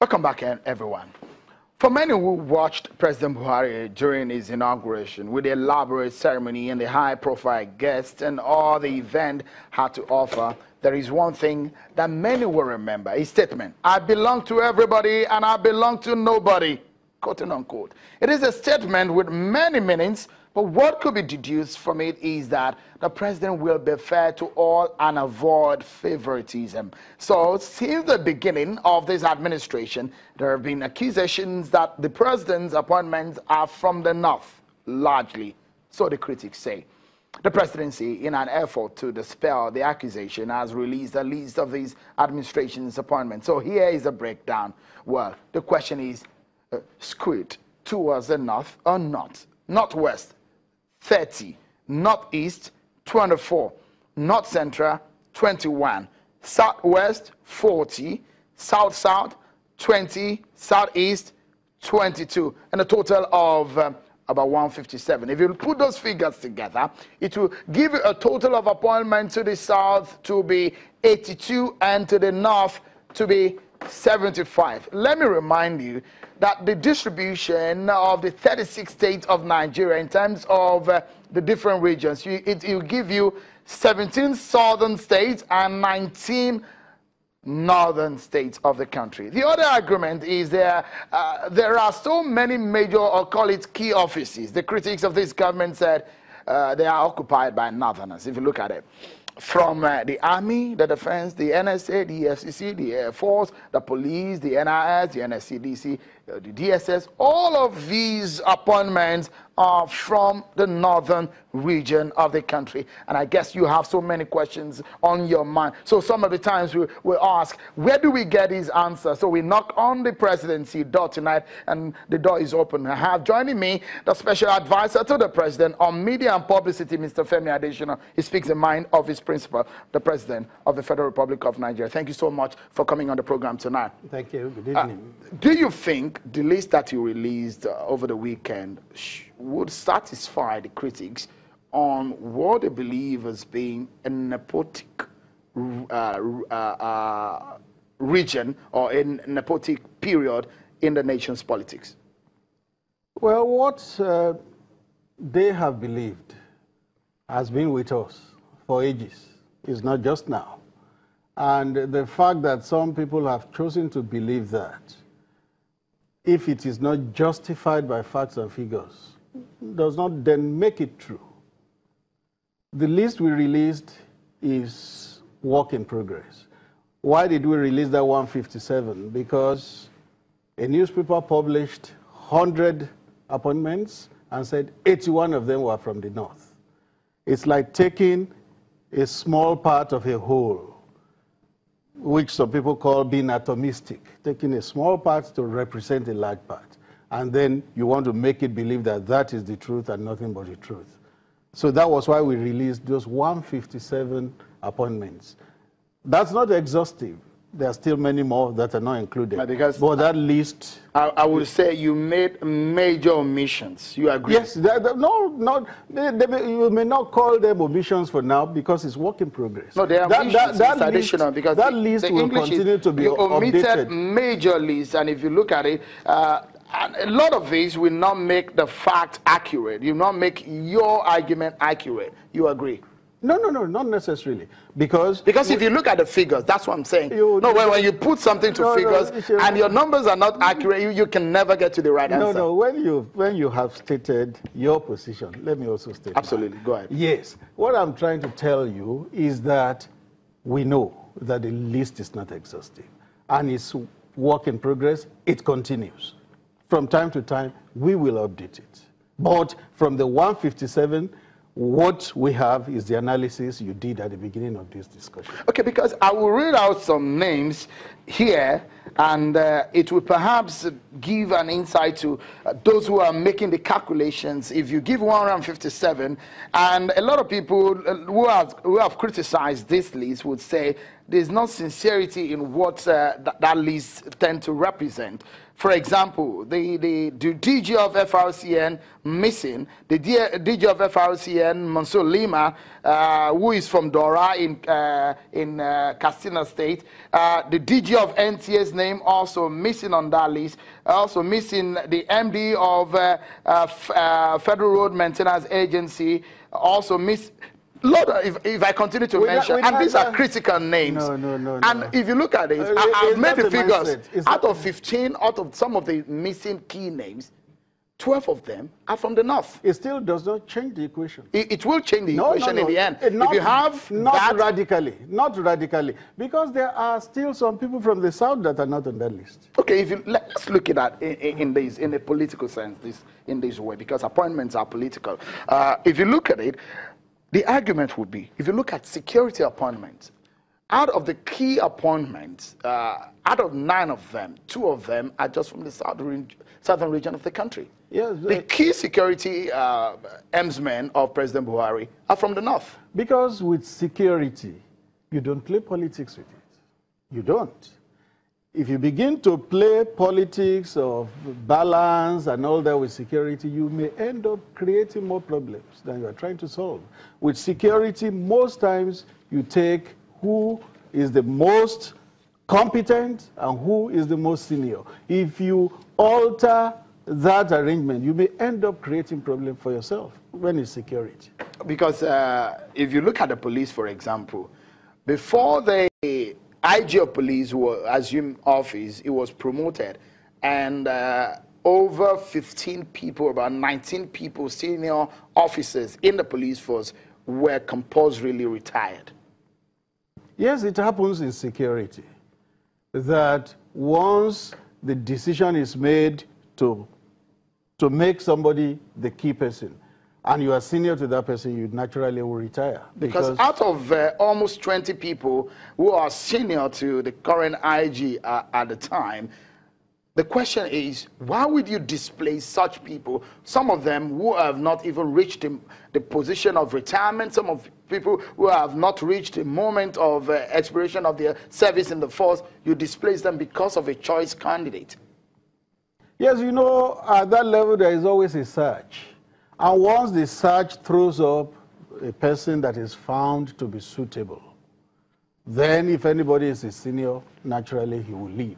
Welcome back, everyone. For many who watched President Buhari during his inauguration with the elaborate ceremony and the high-profile guests and all the event had to offer, there is one thing that many will remember, his statement, "I belong to everybody and I belong to nobody," quote and unquote. It is a statement with many meanings, but what could be deduced from it is that the president will be fair to all and avoid favoritism. So since the beginning of this administration, there have been accusations that the president's appointments are from the north, largely, so the critics say. The presidency, in an effort to dispel the accusation, has released a list of his administration's appointments. So here is a breakdown. Well, the question is, skewed towards the north or not? Northwest, 30, northeast, 24, north central, 21, southwest, 40, south-south, 20, southeast, 22, and a total of about 157. If you put those figures together, it will give you a total of appointments to the south to be 82 and to the north to be 75. Let me remind you that the distribution of the 36 states of Nigeria in terms of the different regions, it will give you 17 southern states and 19 northern states of the country. The other argument is there are so many major, or call it key offices. The critics of this government said they are occupied by northerners, if you look at it. From the Army, the Defense, the NSA, the FCC, the Air Force, the Police, the NIS, the NSCDC, the DSS, all of these appointments are from the northern region of the country. And I guess you have so many questions on your mind. So some of the times we ask, where do we get these answers? So we knock on the presidency door tonight, and the door is open. I have joining me the special advisor to the president on media and publicity, Mr. Adesina. He speaks the mind of his principal, the president of the Federal Republic of Nigeria. Thank you so much for coming on the program tonight. Thank you. Good evening. Do you think the list that you released over the weekend would satisfy the critics on what they believe as being a nepotic region or a nepotic period in the nation's politics? Well, what they have believed has been with us for ages. It's not just now. And the fact that some people have chosen to believe that, if it is not justified by facts and figures, does not then make it true. The list we released is work in progress. Why did we release that 157? Because a newspaper published 100 appointments and said 81 of them were from the north. It's like taking a small part of a whole, which some people call being atomistic, taking a small part to represent a large part. And then you want to make it believe that that is the truth and nothing but the truth. So that was why we released those 157 appointments. That's not exhaustive. There are still many more that are not included. But that list... I would say you made major omissions. You agree? Yes. You may not call them omissions for now because it's work in progress. No, they are omissions. It's additional because that list will continue to be updated. You omitted updated. Major lists, and if you look at it, and a lot of these will not make the fact accurate. You will not make your argument accurate. You agree? No, not necessarily. Because if you look at the figures, that's what I'm saying. When you put something to figures and your numbers are not accurate, you can never get to the right answer. No, when you have stated your position, let me also state absolutely mine. Go ahead. Yes. What I'm trying to tell you is that we know that the list is not exhaustive and it's work in progress. It continues. From time to time, we will update it. But from the 157, what we have is the analysis you did at the beginning of this discussion. Okay, because I will read out some names here, and it will perhaps give an insight to those who are making the calculations. If you give 157, and a lot of people who have criticized this list would say there's no sincerity in what that list tend to represent. For example, the DG of FRCN missing, the DG of FRCN, Mansour Lima, who is from Dora in Katsina State. The DG of NTA's name also missing on that list. Also missing the MD of Federal Road Maintenance Agency, also miss. Lord, if I continue to mention, and these are critical names. No. And if you look at it, I've made the figures. Out of 15, out of some of the missing key names, 12 of them are from the north. It still does not change the equation. It will change the equation in the end. If you have not radically, because there are still some people from the south that are not on that list. Okay, let's look at that in a political sense, in this way, because appointments are political. If you look at it, the argument would be, if you look at security appointments, out of the key appointments, out of 9 of them, 2 of them are just from the southern region of the country. Yes, the key security emsmen of President Buhari are from the north. Because with security, you don't play politics with it. You don't. If you begin to play politics of balance and all that with security, you may end up creating more problems than you are trying to solve. With security, most times you take who is the most competent and who is the most senior. If you alter that arrangement, you may end up creating problems for yourself when it's security. Because if you look at the police, for example, before the IG of police who assumed office, it was promoted, and over 15 people, about 19 people, senior officers in the police force were compulsorily retired. Yes, it happens in security, that once the decision is made to make somebody the key person, and you are senior to that person, you naturally will retire. Because out of almost 20 people who are senior to the current IG at the time, the question is, why would you displace such people, some of them who have not even reached the position of retirement, some of people who have not reached the moment of expiration of their service in the force, you displace them because of a choice candidate? Yes, you know, at that level there is always a search. And once the search throws up a person that is found to be suitable, then if anybody is a senior, naturally he will leave.